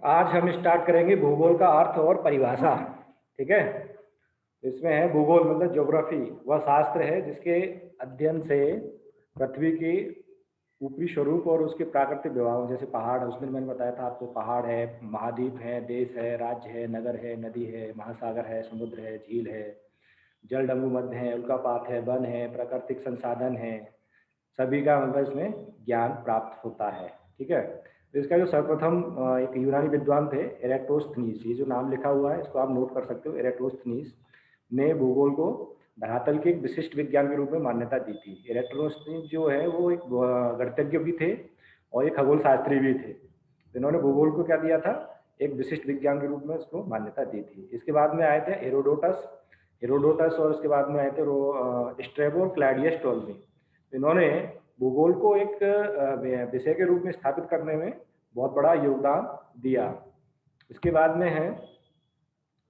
आज हम स्टार्ट करेंगे भूगोल का अर्थ और परिभाषा। ठीक है। इसमें है भूगोल मतलब ज्योग्राफी, वह शास्त्र है जिसके अध्ययन से पृथ्वी के ऊपरी स्वरूप और उसके प्राकृतिक व्यवहार, जैसे पहाड़, उस दिन मैंने बताया था आपको, पहाड़ है, महाद्वीप है, देश है, राज्य है, नगर है, नदी है, महासागर है, समुद्र है, झील है, जल डमरू मध्य है, उल्कापात है, वन है, प्राकृतिक संसाधन है, सभी का मतलब इसमें ज्ञान प्राप्त होता है। ठीक है। तो इसका जो सर्वप्रथम एक यूनानी विद्वान थे एरेटोस्थनीज, ये जो नाम लिखा हुआ है इसको आप नोट कर सकते हो। एरेटोस्थनीज ने भूगोल को धरातल के एक विशिष्ट विज्ञान के रूप में मान्यता दी थी। एरेटोस्थनीज जो है वो एक गणितज्ञ भी थे और एक खगोल शास्त्री भी थे। तो इन्होंने भूगोल को क्या दिया था, एक विशिष्ट विज्ञान के रूप में उसको मान्यता दी थी। इसके बाद में आए थे हेरोडोटस, हेरोडोटस और उसके बाद में आए थे स्ट्रैबो और क्लैडियस टोल्मी। इन्होंने भूगोल को एक विषय के रूप में स्थापित करने में बहुत बड़ा योगदान दिया। इसके बाद में है,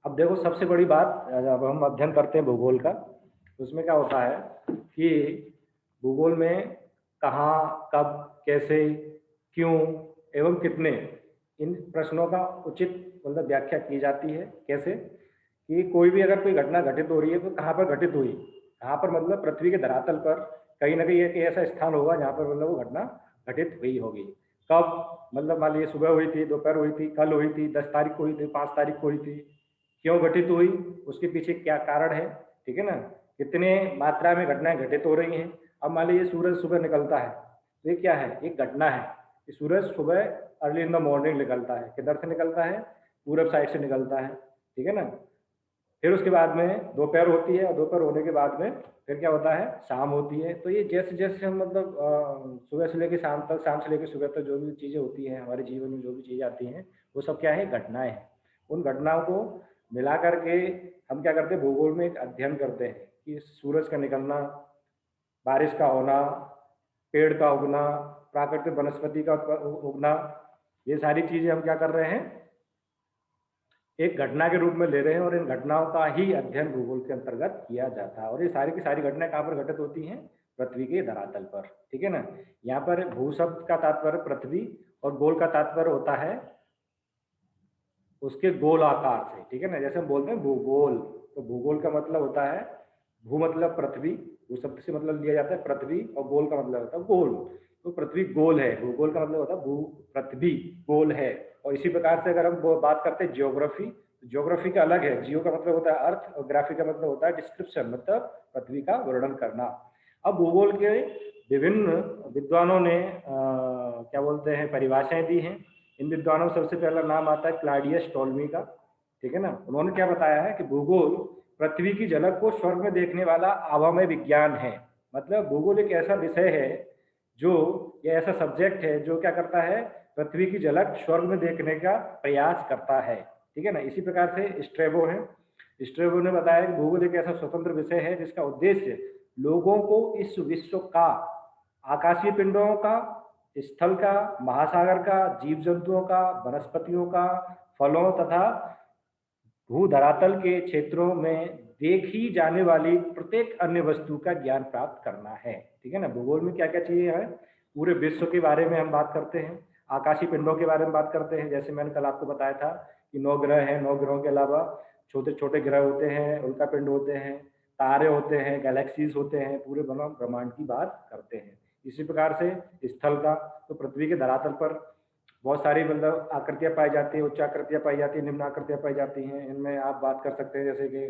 अब देखो सबसे बड़ी बात, जब हम अध्ययन करते हैं भूगोल का तो उसमें क्या होता है कि भूगोल में कहाँ, कब, कैसे, क्यों एवं कितने, इन प्रश्नों का उचित मतलब व्याख्या की जाती है। कैसे कि कोई भी अगर कोई घटना घटित हो रही है तो कहाँ पर घटित हुई, कहाँ पर मतलब पृथ्वी के धरातल पर कहीं ना कहीं एक ऐसा स्थान होगा जहाँ पर मतलब वो घटना घटित हुई होगी। कब मतलब मान लीजिए सुबह हुई थी, दोपहर हुई थी, कल हुई थी, 10 तारीख को हुई थी, 5 तारीख को हुई थी, क्यों घटित हुई, उसके पीछे क्या कारण है। ठीक है ना। कितने मात्रा में घटनाएं घटित हो रही हैं। अब मान लीजिए सूरज सुबह निकलता है तो ये क्या है, एक घटना है कि सूरज सुबह अर्ली इन द मॉर्निंग निकलता है। किधर से निकलता है, पूरब साइड से निकलता है। ठीक है ना। फिर उसके बाद में दोपहर होती है और दोपहर होने के बाद में फिर क्या होता है, शाम होती है। तो ये जैसे जैसे हम मतलब सुबह से लेकर शाम तक, शाम से लेकर सुबह तक जो भी चीज़ें होती हैं हमारे जीवन में, जो भी चीज़ें आती हैं वो सब क्या है, घटनाएं हैं। उन घटनाओं को मिला करके हम क्या करते हैं, भूगोल में एक अध्ययन करते हैं कि सूरज का निकलना, बारिश का होना, पेड़ का उगना, प्राकृतिक वनस्पति का उगना, ये सारी चीज़ें हम क्या कर रहे हैं, एक घटना के रूप में ले रहे हैं और इन घटनाओं का ही अध्ययन भूगोल के अंतर्गत किया जाता है। और ये सारी की सारी घटनाएं कहाँ पर घटित होती हैं, पृथ्वी के धरातल पर। ठीक है ना। यहाँ पर भू शब्द का तात्पर्य पृथ्वी और गोल का तात्पर्य होता है उसके गोल आकार से। ठीक है ना। जैसे हम बोलते हैं भूगोल, तो भूगोल का मतलब होता है, भू मतलब पृथ्वी, भू शब्द से मतलब लिया जाता है पृथ्वी, और गोल का मतलब होता है गोल। तो पृथ्वी गोल है, भूगोल का मतलब होता है भू, पृथ्वी गोल है। और इसी प्रकार से अगर हम बात करते हैं ज्योग्राफी, तो ज्योग्राफी का अलग है। जियो का मतलब होता है अर्थ और ग्राफी का मतलब होता है डिस्क्रिप्शन, मतलब पृथ्वी का वर्णन करना। अब भूगोल के विभिन्न विद्वानों ने क्या बोलते हैं, परिभाषाएं दी हैं। इन विद्वानों में सबसे पहला नाम आता है क्लाडियस टोल्मी का। ठीक है ना। उन्होंने क्या बताया है कि भूगोल पृथ्वी की झलक को स्वर्ग में देखने वाला आवामय विज्ञान है। मतलब भूगोल एक ऐसा विषय है जो, ये ऐसा सब्जेक्ट है जो क्या करता है, पृथ्वी की झलक स्वर्ग में देखने का प्रयास करता है। ठीक है ना। इसी प्रकार से स्ट्रेबो है, स्ट्रेबो ने बताया कि भूगोल एक ऐसा स्वतंत्र विषय है जिसका उद्देश्य लोगों को इस विश्व का, आकाशीय पिंडों का, स्थल का, महासागर का, जीव जंतुओं का, वनस्पतियों का, फलों तथा भू धरातल के क्षेत्रों में देखी जाने वाली प्रत्येक अन्य वस्तु का ज्ञान प्राप्त करना है। ठीक है ना। भूगोल में क्या क्या चीजें हैं, पूरे विश्व के बारे में हम बात करते हैं, आकाशीय पिंडों के बारे में बात करते हैं। जैसे मैंने कल आपको बताया था कि 9 ग्रह हैं, 9 ग्रहों के अलावा छोटे छोटे ग्रह होते हैं, उल्का पिंड होते हैं, तारे होते हैं, गैलेक्सीज होते हैं, पूरे ब्रह्मांड की बात करते हैं। इसी प्रकार से स्थल का, तो पृथ्वी के धरातल पर बहुत सारी मतलब आकृतियां पाई जाती है, उच्च आकृतियां पाई जाती है, निम्न आकृतियां पाई जाती हैं। इनमें आप बात कर सकते हैं जैसे कि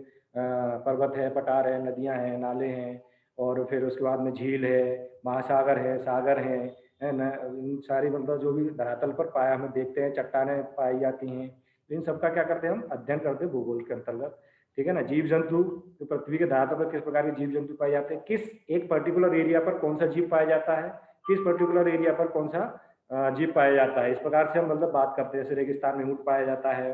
पर्वत है, पठार है, नदियां हैं, नाले हैं, और फिर उसके बाद में झील है, महासागर है, सागर है न। इन सारी मतलब जो भी धरातल पर पाया हमें देखते हैं, चट्टानें पाई जाती हैं। इन सबका क्या करते हैं, हम अध्ययन करते हैं भूगोल के अंतर्गत। ठीक है ना। जीव जंतु, तो पृथ्वी के धरातल पर किस प्रकार के जीव जंतु पाए जाते हैं, किस एक पर्टिकुलर एरिया पर कौन सा जीव पाया जाता है, किस पर्टिकुलर एरिया पर कौन सा जीव पाया जाता है, इस प्रकार से हम मतलब बात करते हैं। जैसे रेगिस्तान में ऊँट पाया जाता है,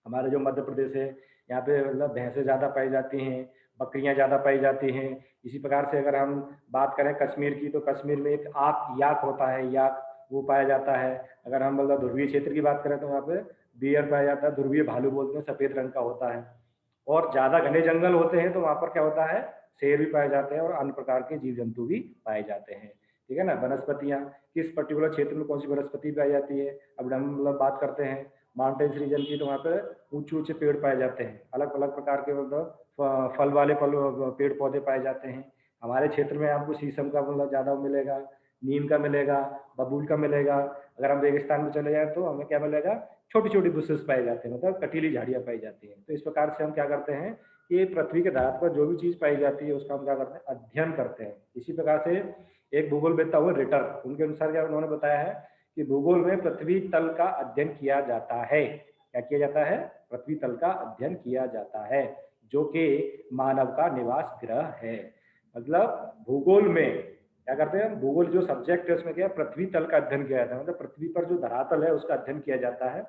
हमारे जो मध्य प्रदेश है यहाँ पे मतलब भैंसें ज़्यादा पाई जाती हैं, बकरियाँ ज़्यादा पाई जाती हैं। इसी प्रकार से अगर हम बात करें कश्मीर की, तो कश्मीर में एक आक याक होता है, याक वो पाया जाता है। अगर हम मतलब ध्रुवीय क्षेत्र की बात करें तो वहाँ पे बियर पाया जाता है, ध्रुवीय भालू बोलते हैं, सफ़ेद रंग का होता है। और ज़्यादा घने जंगल होते हैं तो वहाँ पर क्या होता है, शेर भी पाए जाते हैं और अन्य प्रकार के जीव जंतु भी पाए जाते हैं। ठीक है ना। वनस्पतियाँ, किस पर्टिकुलर क्षेत्र में कौन सी वनस्पति पाई जाती है। अब हम मतलब बात करते हैं माउंटेन्स रीजन की, तो वहाँ पे ऊंचे-ऊंचे पेड़ पाए जाते हैं, अलग-अलग प्रकार के मतलब फल वाले पेड़ पौधे पाए जाते हैं। हमारे क्षेत्र में आपको शीशम का मतलब ज़्यादा मिलेगा, नीम का मिलेगा, बबूल का मिलेगा। अगर हम रेगिस्तान में चले जाएँ तो हमें क्या मिलेगा, छोटी-छोटी बुशेस पाए जाते हैं, मतलब कटीली झाड़ियाँ पाई जाती हैं। तो इस प्रकार से हम क्या करते हैं कि पृथ्वी के धरातल पर जो भी चीज़ पाई जाती है उसका हम क्या करते हैं, अध्ययन करते हैं। इसी प्रकार से एक भूगोलवेत्ता हुए रिटर, उनके अनुसार क्या उन्होंने बताया है कि भूगोल में पृथ्वी तल का अध्ययन किया जाता है। क्या किया जाता है? पृथ्वी तल का अध्ययन किया जाता है, जो कि मानव का निवास ग्रह है। मतलब भूगोल में क्या करते हैं, भूगोल जो सब्जेक्ट है उसमें क्या पृथ्वी तल का अध्ययन किया जाता है, मतलब पृथ्वी पर जो धरातल है उसका अध्ययन किया जाता है,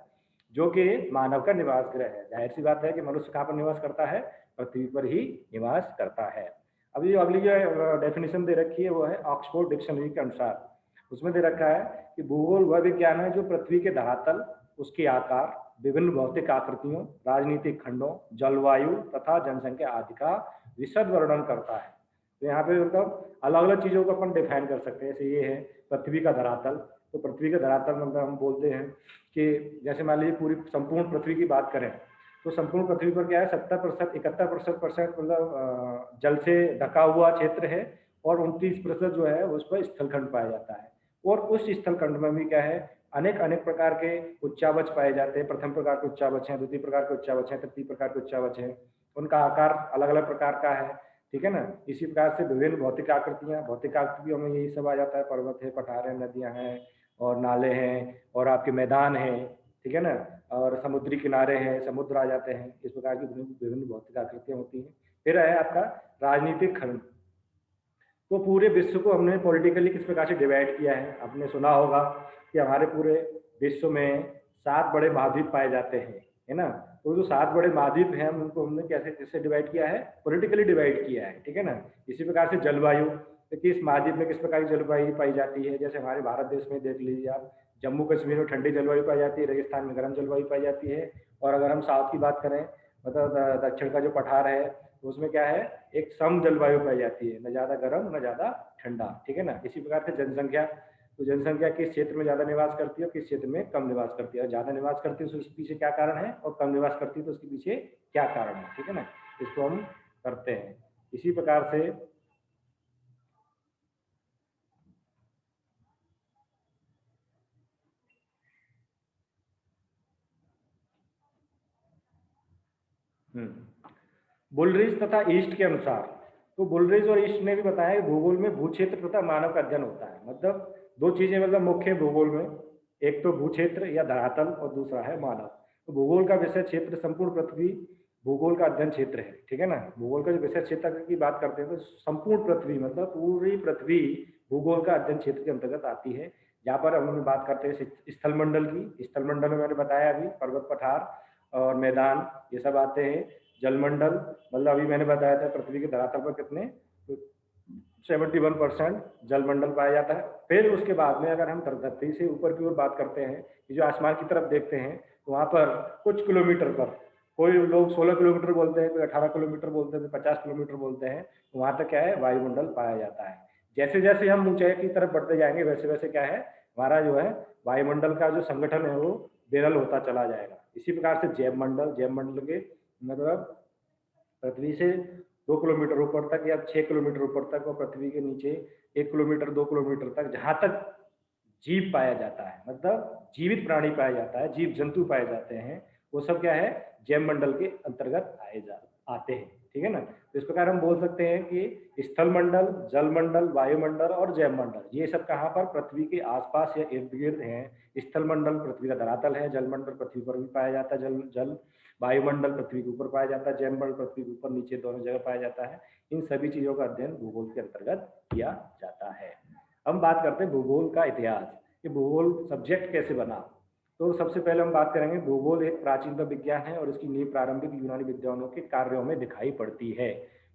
जो कि मानव का निवास ग्रह है। जाहिर सी बात है कि मनुष्य कहाँ पर निवास करता है, पृथ्वी पर ही निवास करता है। अभी जो अगली जो डेफिनेशन दे रखी है वो है ऑक्सफोर्ड डिक्शनरी के अनुसार। उसमें दे रखा है कि भूगोल वह विज्ञान है जो पृथ्वी के धरातल, उसके आकार, विभिन्न भौतिक आकृतियों, राजनीतिक खंडों, जलवायु तथा जनसंख्या आदि का विशद वर्णन करता है। तो यहाँ पे मतलब अलग अलग चीज़ों को अपन डिफाइन कर सकते हैं। जैसे ये है पृथ्वी का धरातल, तो पृथ्वी का धरातल मतलब हम बोलते हैं कि जैसे मान लीजिए पूरी संपूर्ण पृथ्वी की बात करें तो संपूर्ण पृथ्वी पर क्या है 70% 71% मतलब जल से ढका हुआ क्षेत्र है, और 29% जो है उस पर स्थलखंड पाया जाता है। और उस स्थलखंड में भी क्या है, अनेक अनेक प्रकार के उच्चावच पाए जाते हैं। प्रथम प्रकार के उच्चावच हैं, द्वितीय प्रकार के उच्चावच हैं, तृतीय प्रकार के उच्चावच हैं। उनका आकार अलग अलग प्रकार का है, ठीक है ना। इसी प्रकार से विभिन्न भौतिक आकृतियां, भौतिक आकृतियों में यही सब आ जाता है, पर्वत है, पठार है, नदियां हैं और नाले हैं और आपके मैदान हैं, ठीक है ना। और समुद्री किनारे हैं, समुद्र आ जाते हैं। इस प्रकार की विभिन्न भौतिक आकृतियां होती हैं। फिर है आपका राजनीतिक खंड। तो पूरे विश्व को हमने पॉलिटिकली किस प्रकार से डिवाइड किया है। आपने सुना होगा कि हमारे पूरे विश्व में 7 बड़े महाद्वीप पाए जाते हैं, है ना। तो जो 7 बड़े महाद्वीप हैं उनको हमने कैसे किससे डिवाइड किया है, पॉलिटिकली डिवाइड किया है, ठीक है ना। इसी प्रकार से जलवायु, तो किस महाद्वीप में किस प्रकार की जलवायु पाई जाती है। जैसे हमारे भारत देश में देख लीजिए आप, जम्मू कश्मीर में ठंडी जलवायु पाई जाती है, रेगिस्तान में गर्म जलवायु पाई जाती है। और अगर हम साउथ की बात करें, मतलब दक्षिण का जो पठार है, तो उसमें क्या है, एक सम जलवायु पाई जाती है, न ज़्यादा गर्म न ज़्यादा ठंडा, ठीक है ना। इसी प्रकार से जनसंख्या, तो जनसंख्या किस क्षेत्र में ज़्यादा निवास करती है और किस क्षेत्र में कम निवास करती है। और ज़्यादा निवास करती है तो उसके पीछे क्या कारण है, और कम निवास करती है तो उसके पीछे क्या कारण है, ठीक है ना। इसको हम करते हैं इसी प्रकार से। बुलरिज तथा ईस्ट के अनुसार, तो बुलरिज और ईस्ट ने भी बताया कि भूगोल में भूक्षेत्र तथा मानव का अध्ययन होता है। मतलब दो चीजें मतलब मुख्य भूगोल में, एक तो भूक्षेत्र या धरातल और दूसरा है मानव। तो भूगोल का विषय क्षेत्र संपूर्ण पृथ्वी भूगोल का अध्ययन क्षेत्र है, ठीक है ना। भूगोल का जो विषय क्षेत्र की बात करते हैं तो संपूर्ण पृथ्वी मतलब पूरी पृथ्वी भूगोल का अध्ययन क्षेत्र के अंतर्गत आती है। जहाँ पर हम बात करते हैं स्थलमंडल की, स्थलमंडल में मैंने बताया अभी पर्वत पठार और मैदान ये सब आते हैं। जलमंडल मतलब अभी मैंने बताया था पृथ्वी के धरातल पर कितने, तो 71% जलमंडल पाया जाता है। फिर उसके बाद में अगर हम धरती से ऊपर की ओर बात करते हैं, जो आसमान की तरफ देखते हैं, तो वहाँ पर कुछ किलोमीटर पर, कोई लोग 16 किलोमीटर बोलते हैं, कोई 18 किलोमीटर बोलते हैं, 50 किलोमीटर बोलते हैं, तो वहाँ तक क्या है, वायुमंडल पाया जाता है। जैसे जैसे हम ऊंचाई की तरफ बढ़ते जाएंगे वैसे वैसे क्या है, हमारा जो है वायुमंडल का जो संगठन है वो बेरल होता चला जाएगा। इसी प्रकार से जैवमंडल, जैवमंडल के मतलब पृथ्वी से 2 किलोमीटर ऊपर तक या 6 किलोमीटर ऊपर तक, और पृथ्वी के नीचे 1 किलोमीटर 2 किलोमीटर तक जहां तक जीव पाया जाता है, मतलब जीवित प्राणी पाया जाता है, जीव जंतु पाए जाते हैं, वो सब क्या है, जैव मंडल के अंतर्गत आते हैं, ठीक है ना। तो इस प्रकार हम बोल सकते हैं कि स्थल मंडल, जल मंडल, वायुमंडल और जैव मंडल ये सब कहाँ पर, पृथ्वी के आसपास या इर्द गिर्द हैं। स्थल मंडल पृथ्वी का धरातल है, जल मंडल पृथ्वी पर भी पाया जाता है, जल जल वायुमंडल पृथ्वी के ऊपर पाया जाता है, जैव मंडल पृथ्वी के ऊपर नीचे दोनों जगह पाया जाता है। इन सभी चीजों का अध्ययन भूगोल के अंतर्गत किया जाता है। हम बात करते हैं भूगोल का इतिहास, कि भूगोल सब्जेक्ट कैसे बना। तो सबसे पहले हम बात करेंगे, भूगोल एक प्राचीनतम विज्ञान है और इसकी नींव प्रारंभिक यूनानी विद्वानों के कार्यों में दिखाई पड़ती है।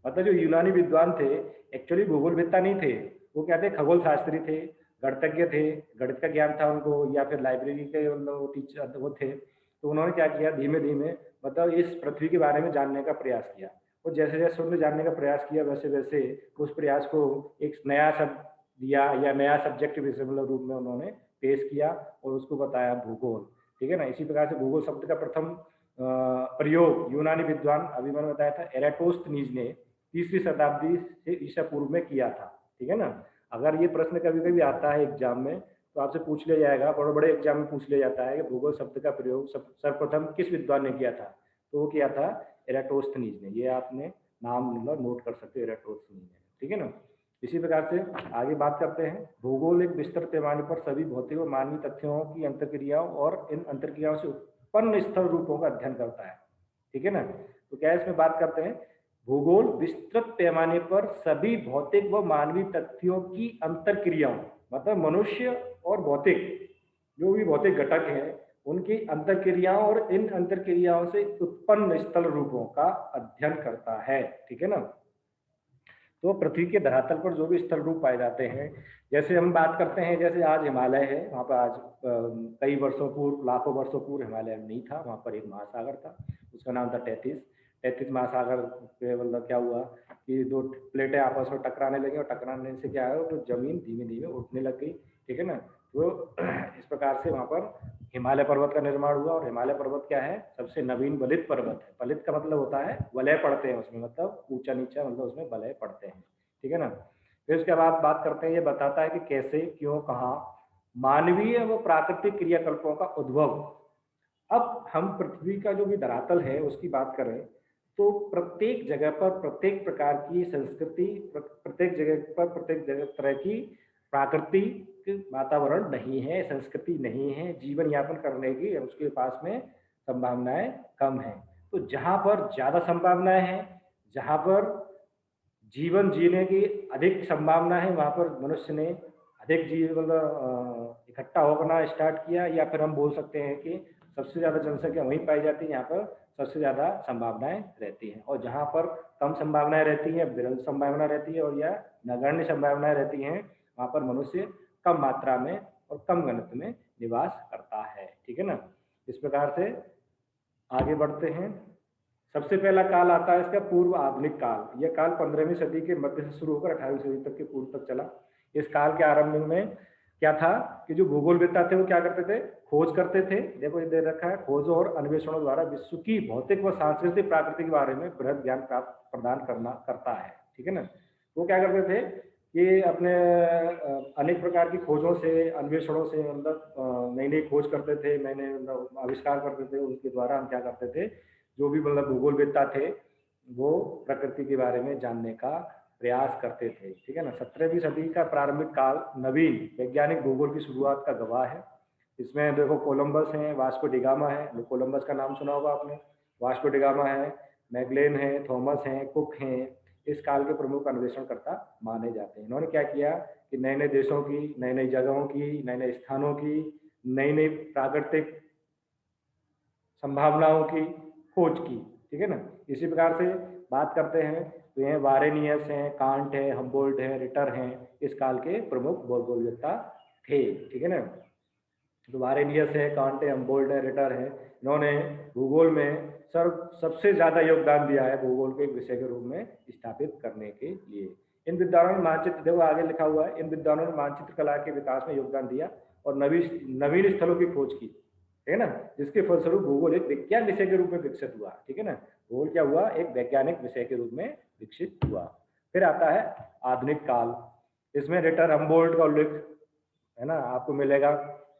मतलब जो यूनानी विद्वान थे एक्चुअली भूगोलवेत्ता नहीं थे, वो क्या थे, खगोल शास्त्री थे, गणितज्ञ थे, गणित का ज्ञान था उनको, या फिर लाइब्रेरी के मतलब टीचर वो थे। तो उन्होंने क्या किया, धीमे धीमे मतलब इस पृथ्वी के बारे में जानने का प्रयास किया, और जैसे जैसे उन्होंने जानने का प्रयास किया वैसे वैसे उस प्रयास को एक नया सब दिया या नया सब्जेक्ट विषय मतलब रूप में उन्होंने पेश किया और उसको बताया भूगोल, ठीक है ना। इसी प्रकार से भूगोल शब्द का प्रथम प्रयोग यूनानी विद्वान, अभी मैंने बताया था, एराटोस्थनीज ने 3वीं शताब्दी से ईसा पूर्व में किया था, ठीक है ना। अगर ये प्रश्न कभी कभी आता है एग्जाम में तो आपसे पूछ लिया जाएगा, बड़े बड़े एग्जाम में पूछ लिया जाता है कि भूगोल शब्द का प्रयोग सर्वप्रथम किस विद्वान ने किया था, तो वो किया था एराटोस्थनीज ने। ये आपने नाम मतलब नोट कर सकते हो, एराटोस्थनीज ने, ठीक है ना। इसी प्रकार से आगे बात करते हैं। भूगोल एक विस्तृत पैमाने पर सभी भौतिक और मानवीय तथ्यों की अंतर्क्रियाओं और इन अंतर्क्रियाओं से उत्पन्न स्थल रूपों का अध्ययन करता है, ठीक है ना। तो क्या इसमें बात करते हैं, भूगोल विस्तृत पैमाने पर सभी भौतिक व मानवीय तथ्यों की अंतर्क्रियाओं, मतलब मनुष्य और भौतिक जो भी भौतिक घटक हैं उनकी अंतर्क्रियाओं और इन अंतर्क्रियाओं से उत्पन्न स्थल रूपों का अध्ययन करता है, ठीक है ना। तो पृथ्वी के धरातल पर जो भी स्थल रूप पाए जाते हैं, जैसे हम बात करते हैं, जैसे आज हिमालय है, वहाँ पर आज कई वर्षों पूर्व, लाखों वर्षों पूर्व हिमालय नहीं था, वहाँ पर एक महासागर था, उसका नाम था तैतीस महासागर पे मतलब क्या हुआ कि दो प्लेटें आपस में टकराने लगी और टकराने से क्या है, तो जमीन धीमे धीमे उठने लग गई, ठीक है ना। तो इस प्रकार से वहाँ पर हिमालय पर्वत का निर्माण हुआ। और हिमालय पर्वत क्या है, सबसे नवीन वलित पर्वत है। वलित का मतलब होता है वलय पड़ते हैं उसमें, मतलब ऊंचा नीचा, मतलब उसमें वलय पड़ते हैं, ठीक है ना। फिर उसके बाद बात करते हैं, ये बताता है कि कैसे, क्यों, कहाँ मानवीय व प्राकृतिक क्रियाकल्पों का उद्भव। अब हम पृथ्वी का जो भी धरातल है उसकी बात करें तो प्रत्येक जगह पर प्रत्येक प्रकार की संस्कृति, प्रत्येक जगह पर प्रत्येक जगह तरह की प्राकृतिक वातावरण नहीं है, संस्कृति नहीं है, जीवन यापन करने की उसके पास में संभावनाएं कम है। तो जहां पर ज्यादा संभावनाएं हैं, जहां पर जीवन जीने की अधिक संभावना है, वहां पर मनुष्य ने अधिक जीवन मतलब इकट्ठा होना स्टार्ट किया, या फिर हम बोल सकते हैं कि सबसे ज्यादा जनसंख्या वहीं पाई जाती है, यहाँ पर सबसे ज्यादा संभावनाएं रहती हैं। और जहाँ पर कम संभावनाएं रहती हैं, विरल संभावना रहती है और या नगण्य संभावनाएं रहती हैं, वहाँ पर मनुष्य कम मात्रा में और कम घनत्व में निवास करता है, ठीक है ना। इस प्रकार से आगे बढ़ते हैं। सबसे पहला काल आता है इसका पूर्व आधुनिक काल। यह काल 15वीं सदी के मध्य से शुरू होकर 18वीं सदी तक के पूर्व तक चला। इस काल के आरंभ में क्या था कि जो भूगोलवेत्ता थे वो क्या करते थे, खोज करते थे। देखो ये दे रखा है, खोजों और अन्वेषणों द्वारा विश्व की भौतिक व सांस्कृतिक प्राकृतिक के बारे में बृहद ज्ञान प्राप्त प्रदान करता है, ठीक है ना। वो क्या करते थे कि अपने अनेक प्रकार की खोजों से, अन्वेषणों से, मतलब नई नई खोज करते थे, नए नए आविष्कार करते थे, उनके द्वारा हम क्या करते थे, जो भी मतलब भूगोलवेत्ता थे वो प्रकृति के बारे में जानने का प्रयास करते थे, ठीक है ना। 17वीं सदी का प्रारंभिक काल नवीन वैज्ञानिक भूगोल की शुरुआत का गवाह है। इसमें देखो कोलंबस है, वास्को डिगामा है, कोलंबस का नाम सुना होगा आपने, वास्को डिगामा है, मैगलेन है, थॉमस है, कुक हैं, इस काल के प्रमुख अन्वेषणकर्ता माने जाते हैं। इन्होंने क्या किया कि नए नए देशों की, नई नई जगहों की, नए नए स्थानों की, नई नई प्राकृतिक संभावनाओं की खोज की, ठीक है ना। इसी प्रकार से बात करते हैं तो ये वारेनियस हैं, कांट है, हम्बोल्ट है, रिटर हैं, इस काल के प्रमुख भूगोलवेत्ता थे, ठीक है ना। तो वारेनियस है, कांट है, हम्बोल्ट है, रिटर है, इन्होंने भूगोल में सबसे ज्यादा योगदान दिया है भूगोल को एक विषय के रूप में स्थापित करने के लिए। इन विद्वानों ने मानचित्र, देखो आगे लिखा हुआ है, इन विद्वानों ने मानचित्र कला के विकास में योगदान दिया और नवीन स्थलों की खोज की, ठीक है ना, जिसके फलस्वरूप भूगोल एक विज्ञान विषय के रूप में विकसित हुआ, ठीक है ना। भूगोल क्या हुआ, एक वैज्ञानिक विषय के रूप में विकसित हुआ। फिर आता है आधुनिक काल। इसमें रिटर, हम्बोल्ट का उल्लेख है ना आपको मिलेगा।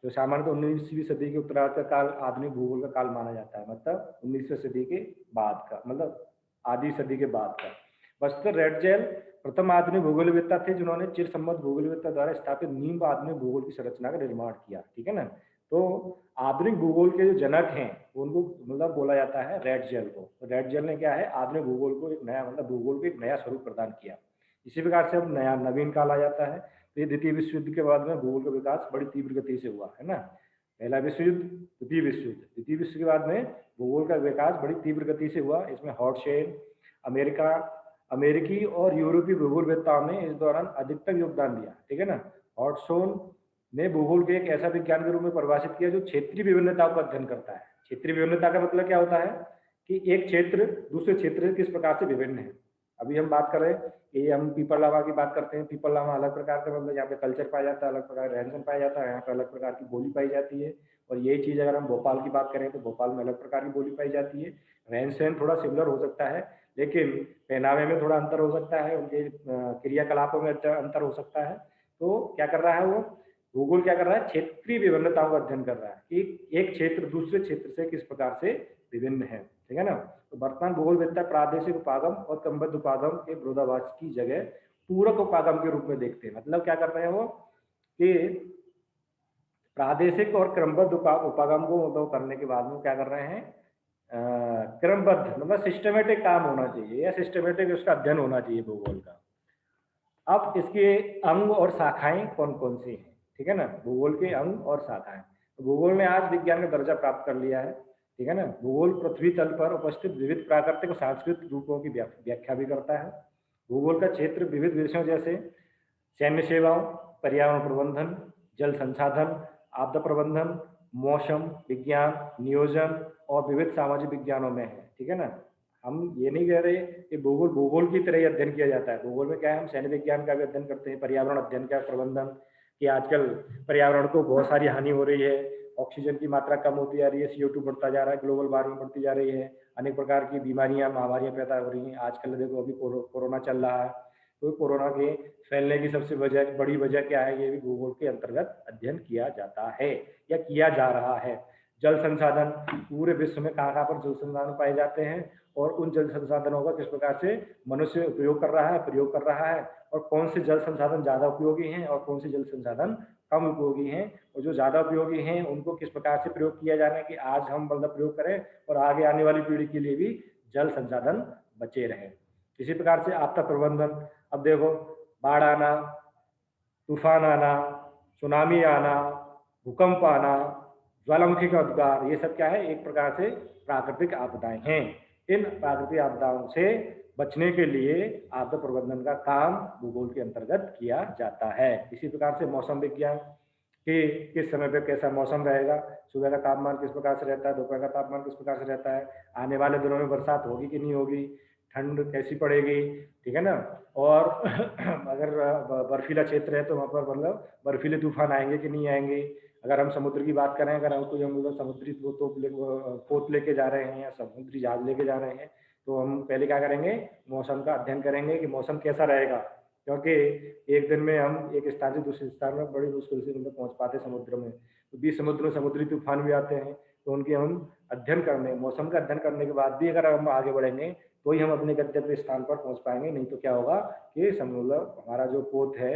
तो सामान्यतः 19वीं सदी के उत्तरार्ध का काल आधुनिक भूगोल का काल माना जाता है, मतलब 19वीं सदी के बाद का, मतलब आधी सदी के बाद का। वस्तुतः रेडजेल प्रथम आधुनिक भूगोलवेत्ता थे जिन्होंने चिर सम्मत भूगोलवेत्ता द्वारा स्थापित नींव आधुनिक भूगोल की संरचना का निर्माण किया, ठीक है ना। तो आधुनिक भूगोल के जो जनक हैं उनको मतलब बोला जाता है रेडजेल को। तो रेडजेल ने क्या है, आधुनिक भूगोल को एक नया, मतलब भूगोल को एक नया स्वरूप प्रदान किया। इसी प्रकार से अब नया नवीन काल आ जाता है। तो ये द्वितीय विश्व युद्ध के बाद में भूगोल का विकास बड़ी तीव्र गति से हुआ है ना। पहला विश्व युद्ध, द्वितीय विश्व युद्ध, द्वितीय विश्व के बाद में भूगोल का विकास बड़ी तीव्र गति से हुआ। इसमें हॉटशेल, अमेरिकी और यूरोपीय भूगोलवेत्ताओं ने इस दौरान अधिकतम योगदान दिया, ठीक है ना। हॉटशोन ने भूगोल को एक ऐसा विज्ञान के रूप में परिभाषित किया जो क्षेत्रीय विभिन्नताओं का अध्ययन करता है। क्षेत्रीय विभिन्नता का मतलब क्या होता है कि एक क्षेत्र दूसरे क्षेत्र से किस प्रकार से विभिन्न है। अभी हम बात कर रहे हैं कि हम पीपल लावा की बात करते हैं। पीपल लावा अलग प्रकार का मतलब यहाँ पे कल्चर पाया जाता है, अलग प्रकार का रहन सहन पाया जाता है, यहाँ पे अलग प्रकार की बोली पाई जाती है। और यही चीज़ अगर हम भोपाल की बात करें तो भोपाल में अलग प्रकार की बोली पाई जाती है। रहन सहन थोड़ा सिमिलर हो सकता है, लेकिन पहनावे में थोड़ा अंतर हो सकता है, उनके क्रियाकलापों में अंतर हो सकता है। तो क्या कर रहा है वो भूगोल, क्या कर रहा है, क्षेत्रीय विभिन्नताओं का अध्ययन कर रहा है कि एक क्षेत्र दूसरे क्षेत्र से किस प्रकार से विभिन्न है। ठीक है ना। तो वर्तमान भूगोल विद्या प्रादेशिक उपागम और क्रमबद्ध उपागम के विरोधाभास की जगह पूरक उपागम के रूप में देखते हैं। मतलब क्या कर रहे हैं वो कि प्रादेशिक और क्रमबद्ध उपागम को मतलब करने के बाद में क्या कर रहे हैं, क्रमबद्ध मतलब सिस्टमेटिक काम होना चाहिए या सिस्टमेटिक उसका अध्ययन होना चाहिए भूगोल का। अब इसके अंग और शाखाएं कौन कौन सी हैं, ठीक है ना। भूगोल के अंग और शाखाएं, तो भूगोल ने आज विज्ञान का दर्जा प्राप्त कर लिया है। ठीक है ना। भूगोल पृथ्वी तल पर उपस्थित विविध प्राकृतिक और सांस्कृतिक रूपों की व्याख्या भी करता है। भूगोल का क्षेत्र विविध विषयों जैसे सैन्य सेवाओं, पर्यावरण प्रबंधन, जल संसाधन, आपदा प्रबंधन, मौसम विज्ञान, नियोजन और विविध सामाजिक विज्ञानों में है। ठीक है ना। हम ये नहीं कह रहे कि भूगोल भूगोल की तरह ही अध्ययन किया जाता है। भूगोल में क्या है, हम सैन्य विज्ञान का भी अध्ययन करते हैं, पर्यावरण अध्ययन का प्रबंधन, कि आजकल पर्यावरण को बहुत सारी हानि हो रही है, ऑक्सीजन की मात्रा कम होती जा रही है, CO2 बढ़ता जा रहा है, ग्लोबल वार्मिंग बढ़ती जा रही है, अनेक प्रकार की बीमारियां महामारियां पैदा हो रही हैं। आजकल देखो अभी कोरोना चल रहा है, तो कोरोना के फैलने की सबसे बड़ी वजह क्या है, ये भी भूगोल के अंतर्गत अध्ययन किया जाता है या किया जा रहा है। जल संसाधन, पूरे विश्व में कहाँ कहाँ पर जल संसाधन पाए जाते हैं और उन जल संसाधनों का किस प्रकार से मनुष्य उपयोग कर रहा है, प्रयोग कर रहा है, और कौन से जल संसाधन ज्यादा उपयोगी हैं और कौन से जल संसाधन कम उपयोगी हैं, और जो ज्यादा उपयोगी हैं उनको किस प्रकार से प्रयोग किया जाना है कि आज हम मतलब प्रयोग करें और आगे आने वाली पीढ़ी के लिए भी जल संसाधन बचे रहे। इसी प्रकार से आपदा प्रबंधन, अब देखो बाढ़ आना, तूफान आना, सुनामी आना, भूकंप आना, ज्वालामुखी का उद्गार, ये सब क्या है, एक प्रकार से प्राकृतिक आपदाएं हैं। इन प्राकृतिक आपदाओं से बचने के लिए आपदा प्रबंधन का काम भूगोल के अंतर्गत किया जाता है। इसी प्रकार से मौसम विज्ञान, कि किस समय पे कैसा मौसम रहेगा, सुबह का तापमान किस प्रकार से रहता है, दोपहर का तापमान किस प्रकार से रहता है, आने वाले दिनों में बरसात होगी कि नहीं होगी, ठंड कैसी पड़ेगी। ठीक है ना। और अगर बर्फीला क्षेत्र है तो वहाँ पर मतलब बर्फीले तूफान आएंगे कि नहीं आएंगे। अगर हम समुद्र की बात करें, अगर हम कोई हम लोग समुद्री पोत लेके जा रहे हैं या समुद्री जहाज लेके जा रहे हैं, तो हम पहले क्या करेंगे, मौसम का अध्ययन करेंगे कि मौसम कैसा रहेगा, क्योंकि एक दिन में हम एक स्थान से दूसरे स्थान में बड़ी मुश्किल से मतलब पहुंच पाते समुद्र में, तो बीच समुद्र में समुद्री तूफान भी आते हैं, तो उनके हम अध्ययन करने, मौसम का अध्ययन करने के बाद भी अगर हम आगे बढ़ेंगे तो ही हम अपने गंतव्य स्थान पर पहुंच पाएंगे। नहीं तो क्या होगा कि समुद्र, हमारा जो पोत है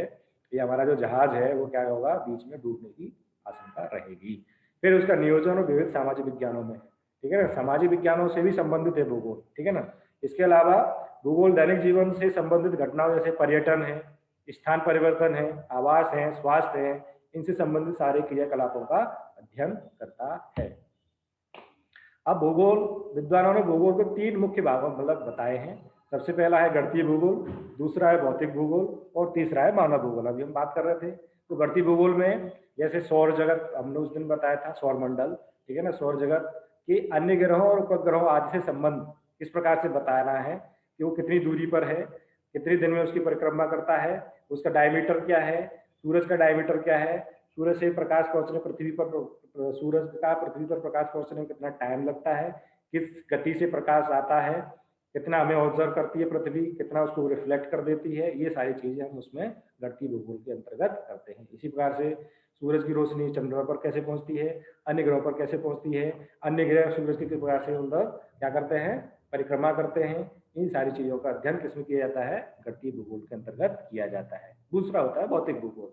या हमारा जो जहाज है वो क्या होगा, बीच में डूबने की आशंका रहेगी। फिर उसका नियोजन और विविध सामाजिक विज्ञानों में, ठीक है ना, सामाजिक विज्ञानों से भी संबंधित है भूगोल। ठीक है ना। इसके अलावा भूगोल दैनिक जीवन से संबंधित घटनाओं जैसे पर्यटन है, स्थान परिवर्तन है, आवास है, स्वास्थ्य है, इनसे संबंधित सारे क्रियाकलापों का अध्ययन करता है। अब भूगोल विद्वानों ने भूगोल को 3 मुख्य भागों मतलब बताए हैं। सबसे पहला है गणितीय भूगोल, दूसरा है भौतिक भूगोल और तीसरा है मानव भूगोल। अभी हम बात कर रहे थे तो गणितीय भूगोल में जैसे सौर जगत हमने उस दिन बताया था, सौर मंडल, ठीक है ना, सौर जगत के अन्य ग्रहों और उपग्रहों आदि से संबंध किस प्रकार से बताना है कि वो कितनी दूरी पर है, कितने दिन में उसकी परिक्रमा करता है, उसका डायमीटर क्या है, सूरज का डायमीटर क्या है, सूरज से प्रकाश पहुंचने पृथ्वी पर, सूरज का पृथ्वी पर प्रकाश पहुंचने में कितना टाइम लगता है, किस गति से प्रकाश आता है, कितना हमें ऑब्जर्व करती है पृथ्वी, कितना उसको रिफ्लेक्ट कर देती है, ये सारी चीजें हम उसमें गणितीय भूगोल के अंतर्गत करते हैं। इसी प्रकार से सूरज की रोशनी चंद्रमा पर कैसे पहुंचती है, अन्य ग्रहों पर कैसे पहुंचती है, अन्य ग्रह सूरज की किस प्रकार से मतलब क्या करते हैं, परिक्रमा करते हैं, इन सारी चीजों का अध्ययन किसमें किया जाता है, गणितीय भूगोल के अंतर्गत किया जाता है। दूसरा होता है भौतिक भूगोल।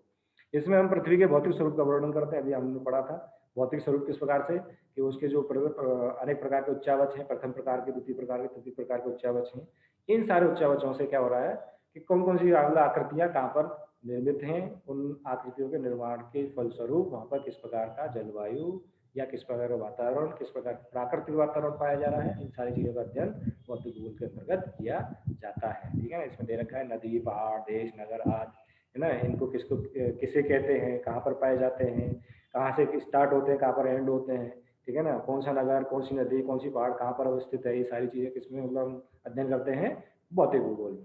इसमें हम पृथ्वी के भौतिक स्वरूप का वर्णन करते हैं। अभी हमने पढ़ा था भौतिक स्वरूप किस प्रकार से कि उसके जो अनेक प्रकार के उच्चावच हैं, प्रथम प्रकार के, द्वितीय प्रकार के, तृतीय प्रकार के उच्चावच हैं। इन सारे उच्चावचों से क्या हो रहा है कि कौन कौन सी आकृतियां कहाँ पर निर्मित हैं, उन आकृतियों के निर्माण के फलस्वरूप वहाँ पर किस प्रकार का जलवायु या किस प्रकार का वातावरण, किस प्रकार का प्राकृतिक वातावरण पाया जा रहा है, इन सारी चीजों का अध्ययन भौतिक भूगोल के अंतर्गत किया जाता है। ठीक है ना। इसमें दे रखा है नदी, पहाड़, देश, नगर आदि, है ना, इनको किसको किसे कहते हैं, कहाँ पर पाए जाते हैं, कहाँ से स्टार्ट होते हैं, कहाँ पर एंड होते हैं। ठीक है ना। कौन सा नगर, कौन सी नदी, कौन सी पहाड़ कहाँ पर अवस्थित है, ये सारी चीजें किसमें मतलब हम अध्ययन करते हैं, भौतिक भूगोल।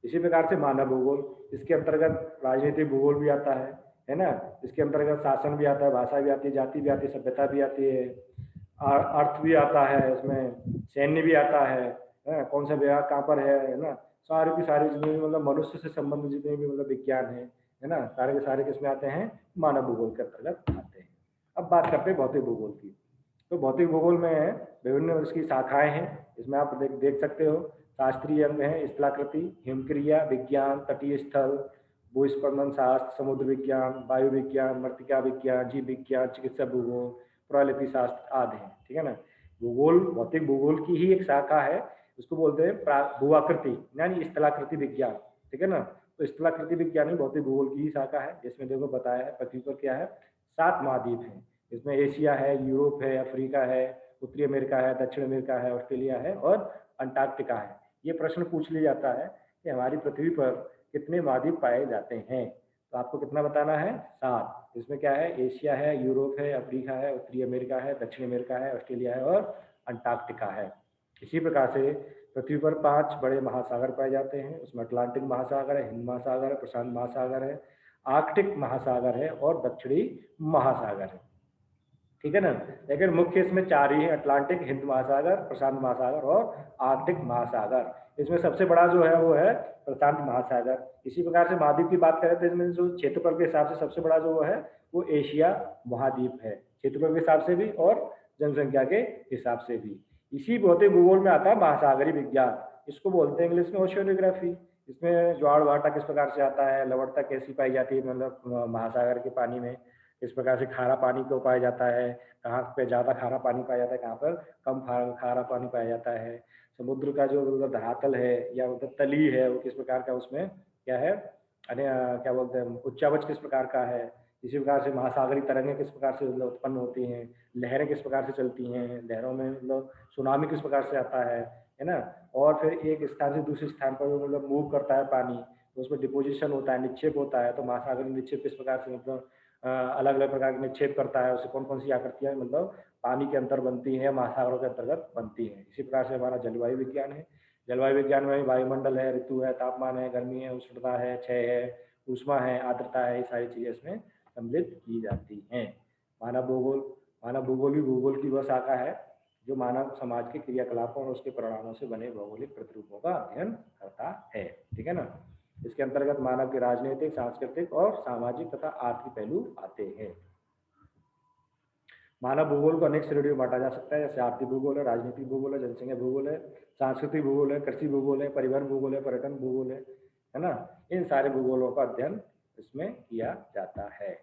इसी प्रकार से मानव भूगोल, इसके अंतर्गत राजनीतिक भूगोल भी आता है ना, इसके अंतर्गत शासन भी आता है, भाषा भी आती है, जाति भी आती है, सभ्यता भी आती है, अर्थ भी आता है, इसमें सैन्य भी आता है, कौन सा विभाग कहाँ पर है ना, सारी की सारी जितने भी मतलब मनुष्य से संबंधित जितने भी मतलब विज्ञान है ना, सारे के सारे किसमें आते हैं, मानव भूगोल के अंतर्गत आते हैं। अब बात करते हैं भौतिक भूगोल की। तो भौतिक भूगोल में विभिन्न उसकी शाखाएं हैं, इसमें आप देख सकते हो। शास्त्रीय अंग है स्थलाकृति, हिमक्रिया विज्ञान, तटीय स्थल, भूस्पंदन शास्त्र, समुद्र विज्ञान, वायु विज्ञान, मृत्तिका विज्ञान, जीव विज्ञान, चिकित्सा भूगोल, प्रलिपि शास्त्र आदि है। ठीक है ना। भूगोल भौतिक भूगोल की ही एक शाखा है, उसको बोलते हैं भूआकृति यानी स्थलाकृति विज्ञान। ठीक है ना। तो स्थलाकृति विज्ञान ही भौतिक भूगोल की ही शाखा है, जिसमें देखो बताया है पृथ्वी पर क्या है, 7 महाद्वीप हैं। इसमें एशिया है, यूरोप है, अफ्रीका है, उत्तरी अमेरिका है, दक्षिण अमेरिका है, ऑस्ट्रेलिया है और अंटार्कटिका है। ये प्रश्न पूछ लिया जाता है कि हमारी पृथ्वी पर कितने महाद्वीप पाए जाते हैं, तो आपको कितना बताना है, 7। इसमें क्या है, एशिया है, यूरोप है, अफ्रीका है, उत्तरी अमेरिका है, दक्षिण अमेरिका है, ऑस्ट्रेलिया है और अंटार्कटिका है। इसी प्रकार से पृथ्वी पर 5 बड़े महासागर पाए जाते हैं, उसमें अटलांटिक महासागर है, हिंद महासागर है, प्रशांत महासागर है, आर्कटिक महासागर है और दक्षिणी महासागर है। ठीक है ना। लेकिन मुख्य इसमें 4 ही है, अटलांटिक, हिंद महासागर, प्रशांत महासागर और आर्कटिक महासागर। इसमें सबसे बड़ा जो है वो है प्रशांत महासागर। इसी प्रकार से महाद्वीप की बात करें तो इसमें जो क्षेत्रफल के हिसाब से सबसे बड़ा जो है वो एशिया महाद्वीप है, क्षेत्रफल के हिसाब से भी और जनसंख्या के हिसाब से भी। इसी भौतिक भूगोल में आता है महासागरीय विज्ञान, इसको बोलते हैं इंग्लिश में ओशियोनोग्राफी। इसमें ज्वार भाटा किस प्रकार से आता है, लवणता कैसी पाई जाती है मतलब महासागर के पानी में, इस प्रकार से खारा पानी क्यों पाया जाता है, कहाँ पे ज़्यादा खारा पानी पाया जाता है, कहाँ पर कम खारा पानी पाया जाता है, समुद्र का जो मतलब धरातल है या मतलब तली है वो किस प्रकार का, उसमें क्या है क्या बोलते हैं उच्चावच किस प्रकार का है। इसी प्रकार से महासागरीय तरंगें किस प्रकार से मतलब उत्पन्न होती हैं, लहरें किस प्रकार से चलती हैं, लहरों में मतलब सुनामी किस प्रकार से आता है ना। और फिर एक स्थान से दूसरे स्थान पर मतलब मूव करता है पानी, तो उसमें डिपोजिशन होता है, निक्षेप होता है, तो महासागरीय निक्षेप किस प्रकार से मतलब अलग अलग प्रकार के निक्षेप करता है, उससे कौन कौन सी आकृतियां मतलब पानी के अंतर बनती हैं, महासागरों के अंतर्गत बनती हैं। इसी प्रकार से हमारा जलवायु विज्ञान है, जलवायु विज्ञान में वायुमंडल है, ऋतु है, तापमान है, गर्मी है, उष्णता है, क्षय है, ऊष्मा है, आर्द्रता है, ये सारी चीजें इसमें सम्मिलित की जाती हैं। मानव भूगोल, मानव भूगोल भी भूगोल की वह शाखा है जो मानव समाज के क्रियाकलापों और उसके परिणामों से बने भौगोलिक प्रतिरूपों का अध्ययन करता है। ठीक है ना। इसके अंतर्गत मानव के राजनीतिक, सांस्कृतिक और सामाजिक तथा आर्थिक पहलू आते हैं। मानव भूगोल को अनेक श्रेणियों में बांटा जा सकता है, जैसे आर्थिक भूगोल है, राजनीतिक भूगोल है, जनसंख्या भूगोल है, सांस्कृतिक भूगोल है, कृषि भूगोल है, परिवहन भूगोल है, पर्यटन भूगोल है ना। इन सारे भूगोलों का अध्ययन इसमें किया जाता है।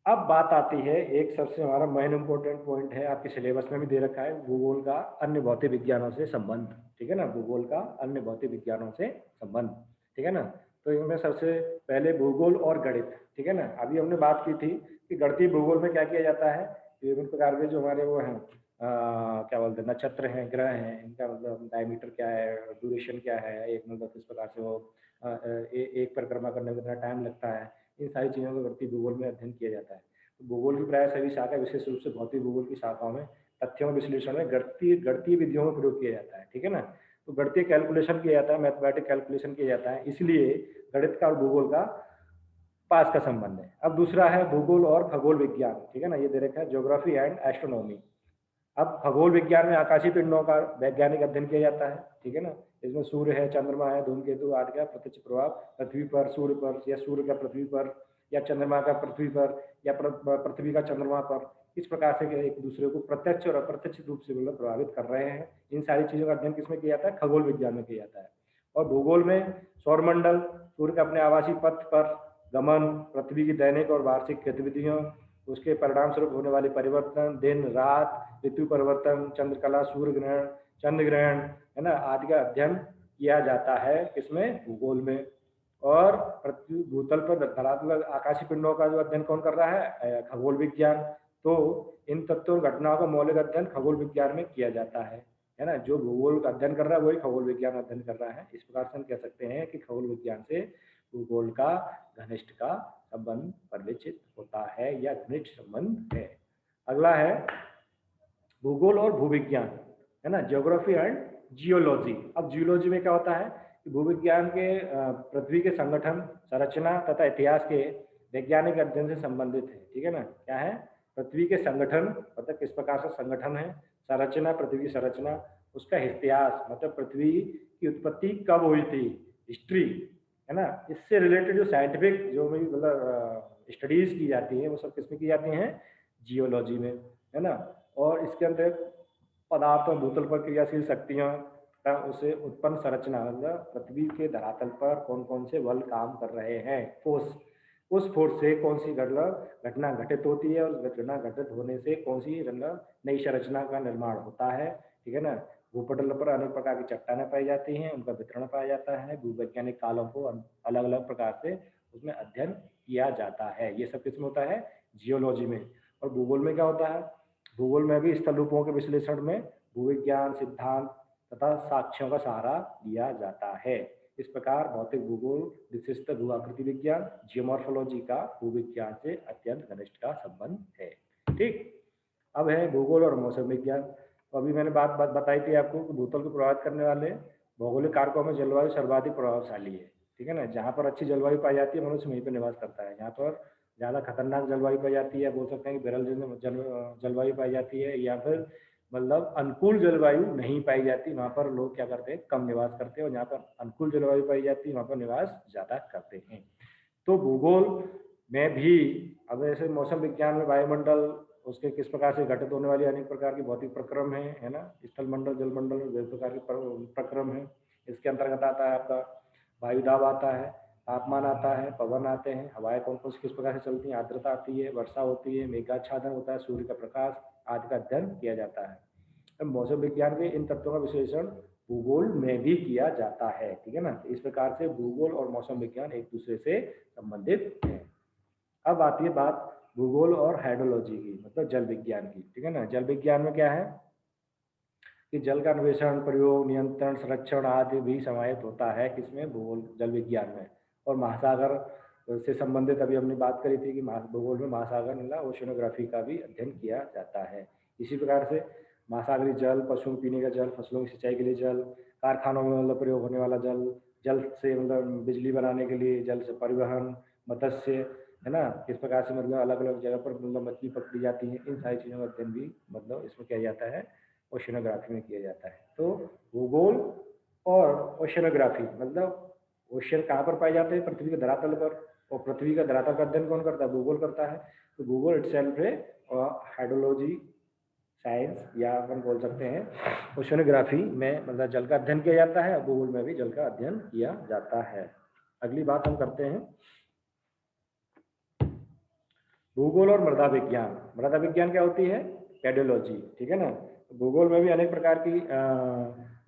अब बात आती है एक सबसे हमारा मेन इंपॉर्टेंट पॉइंट है, आपके सिलेबस में भी दे रखा है, भूगोल का अन्य भौतिक विज्ञानों से संबंध। ठीक है ना, भूगोल का अन्य भौतिक विज्ञानों से संबंध। ठीक है ना। तो इनमें सबसे पहले भूगोल और गणित। ठीक है ना। अभी हमने बात की थी कि गणितीय भूगोल में क्या किया जाता है, विभिन्न प्रकार के जो हमारे वो हैं क्या बोलते हैं नक्षत्र हैं, ग्रह हैं, इनका मतलब डायमीटर क्या है, ड्यूरेशन क्या है, एक मतलब किस प्रकार से वो एक परिक्रमा करने में कितना टाइम लगता है, इन सारी चीज़ों का गणितीय भूगोल में अध्ययन किया जाता है। तो भूगोल की प्राय सभी शाखा, विशेष रूप से भौतिक भूगोल की शाखाओं में तथ्यों विश्लेषण में गणितीय विधियों का प्रयोग किया जाता है। ठीक है ना। तो गणितीय कैलकुलेशन किया जाता है, मैथमेटिक कैलकुलेशन किया जाता है, इसलिए गणित का और भूगोल का पास का संबंध है। अब दूसरा है भूगोल और खगोल विज्ञान। ठीक है ना, ये दे रखा है ज्योग्राफी एंड एस्ट्रोनॉमी। अब खगोल विज्ञान में आकाशीय पिंडों का वैज्ञानिक अध्ययन किया जाता है। ठीक है ना। इसमें सूर्य है, चंद्रमा है, धूमकेतु आदि का प्रत्यक्ष प्रभाव पृथ्वी पर, सूर्य पर, या सूर्य का पृथ्वी पर, या चंद्रमा का पृथ्वी पर, या पृथ्वी का चंद्रमा पर, इस प्रकार से एक दूसरे को प्रत्यक्ष और अप्रत्यक्ष रूप से मतलब प्रभावित कर रहे हैं। इन सारी चीजों का अध्ययन किसमें किया जाता है, खगोल विज्ञान में किया जाता है। और भूगोल में सौरमंडल, सूर्य का अपने आवासीय पथ पर गमन, पृथ्वी की दैनिक और वार्षिक गतिविधियों, उसके परिणाम स्वरूप होने वाले परिवर्तन, दिन रात, ऋतु परिवर्तन, चंद्रकला, सूर्य ग्रहण, चंद्र ग्रहण है ना आदि का अध्ययन किया जाता है किसमें, भूगोल में। और पृथ्वी भूतल पर धरातल आकाशीय पिंडों का जो अध्ययन कौन कर रहा है, खगोल विज्ञान। तो इन तत्वों और घटनाओं का मौलिक अध्ययन खगोल विज्ञान में किया जाता है ना। जो भूगोल का अध्ययन कर रहा है वही खगोल विज्ञान अध्ययन कर रहा है। इस प्रकार से हम कह सकते हैं कि खगोल विज्ञान से भूगोल का घनिष्ठ का संबंध परिचित होता है या घनिष्ठ संबंध है। अगला है भूगोल और भूविज्ञान है ना, ज्योग्राफी एंड जियोलॉजी। अब जियोलॉजी में क्या होता है कि भूविज्ञान के पृथ्वी के संगठन, संरचना तथा इतिहास के वैज्ञानिक अध्ययन से संबंधित है। ठीक है ना, क्या है? पृथ्वी के संगठन मतलब किस प्रकार से संगठन है, संरचना, पृथ्वी की संरचना, उसका इतिहास मतलब पृथ्वी की उत्पत्ति कब हुई थी, हिस्ट्री, है ना। इससे रिलेटेड जो साइंटिफिक जो भी मतलब स्टडीज की जाती है वो सब किसमें की जाती हैं? जियोलॉजी में, है ना। और इसके अंदर पदार्थों, भूतल पर क्रियाशील शक्तियां तथा उसे उत्पन्न संरचना मतलब पृथ्वी के धरातल पर कौन कौन से बल काम कर रहे हैं, फोर्स, उस फोर्स से कौन सी घटना घटित होती है और उस घटना घटित होने से कौन सी नई संरचना का निर्माण होता है। ठीक है ना। भूपटल पर अनेक प्रकार की चट्टानें पाई जाती हैं, उनका वितरण पाया जाता है, भूवैज्ञानिक कालों को अलग अलग प्रकार से उसमें अध्ययन किया जाता है। ये सब किसमें होता है? जियोलॉजी में। और भूगोल में क्या होता है? भूगोल में भी स्थल रूपों के विश्लेषण में भूविज्ञान सिद्धांत तथा साक्ष्यों का सहारा लिया जाता है। इस प्रकार भौतिक भूगोल, विशिष्ट भू आकृति विज्ञान, जियोमॉर्फोलॉजी का भूविज्ञान से अत्यंत घनिष्ठ का संबंध है। ठीक। अब है भूगोल और मौसम विज्ञान। तो अभी मैंने बात बताई थी आपको कि भूतल को प्रभावित करने वाले भौगोलिक कारकों में जलवायु सर्वाधिक प्रभावशाली है। ठीक है ना। जहाँ पर अच्छी जलवायु पाई जाती है मनुष्य वहीं पर निवास करता है। जहाँ पर ज़्यादा खतरनाक जलवायु पाई जाती है, बोल सकते हैं कि विरल जलवायु पाई जाती है, या फिर मतलब अनुकूल जलवायु नहीं पाई जाती, वहाँ पर लोग क्या करते हैं? कम निवास करते हैं। और जहाँ पर अनुकूल जलवायु पाई जाती है वहाँ पर निवास ज़्यादा करते हैं। तो भूगोल में भी अब ऐसे मौसम विज्ञान में वायुमंडल, उसके किस प्रकार से घटित होने वाली अनेक प्रकार की भौतिक प्रक्रम है ना। स्थल मंडल, जलमंडल, विभिन्न प्रकार के प्रक्रम है। इसके अंतर्गत आता है आपका वायुदाब आता है, तापमान आता है, पवन आते हैं, हवाएं कौन कौन सी किस प्रकार से चलती हैं, आर्द्रता आती है, वर्षा होती है, मेघाच्छादन होता है, सूर्य का प्रकाश आदि का अध्ययन किया जाता है। अब मौसम विज्ञान के इन तत्वों का विश्लेषण भूगोल में भी किया जाता है। ठीक है ना। इस प्रकार से भूगोल और मौसम विज्ञान एक दूसरे से संबंधित हैं। अब आती है बात भूगोल और हाइड्रोलॉजी की, मतलब जल विज्ञान की। ठीक है ना। जल विज्ञान में क्या है कि जल का अन्वेषण, प्रयोग, नियंत्रण, संरक्षण आदि भी समाहित होता है किसमें? भूगोल, जल विज्ञान में। और महासागर से संबंधित अभी हमने बात करी थी कि भूगोल में महासागर मतलब ओशिनोग्राफी का भी अध्ययन किया जाता है। इसी प्रकार से महासागरीय जल, पशुओं पीने का जल, फसलों की सिंचाई के लिए जल, कारखानों में मतलब प्रयोग होने वाला जल, जल से मतलब बिजली बनाने के लिए, जल से परिवहन, मत्स्य, है ना, किस प्रकार से मतलब अलग अलग जगह पर मतलब मछली पकड़ी जाती है, इन सारी चीज़ों का अध्ययन भी मतलब इसमें किया जाता है, ओशिनोग्राफी में किया जाता है। तो भूगोल और ओशिनोग्राफी मतलब ओशियन कहाँ पर पाए जाते हैं? पृथ्वी के धरातल पर। और पृथ्वी का धरातल का अध्ययन कौन करता है? भूगोल करता है। तो भूगोल इटसेल्फ है और हाइड्रोलॉजी साइंस, या अपन बोल सकते हैं ओशिनोग्राफी में मतलब जल का अध्ययन किया जाता है, और भूगोल में भी जल का अध्ययन किया जाता है। अगली बात हम करते हैं भूगोल और मृदा विज्ञान। मृदा विज्ञान क्या होती है? पेडोलॉजी। ठीक है ना। भूगोल में भी अनेक प्रकार की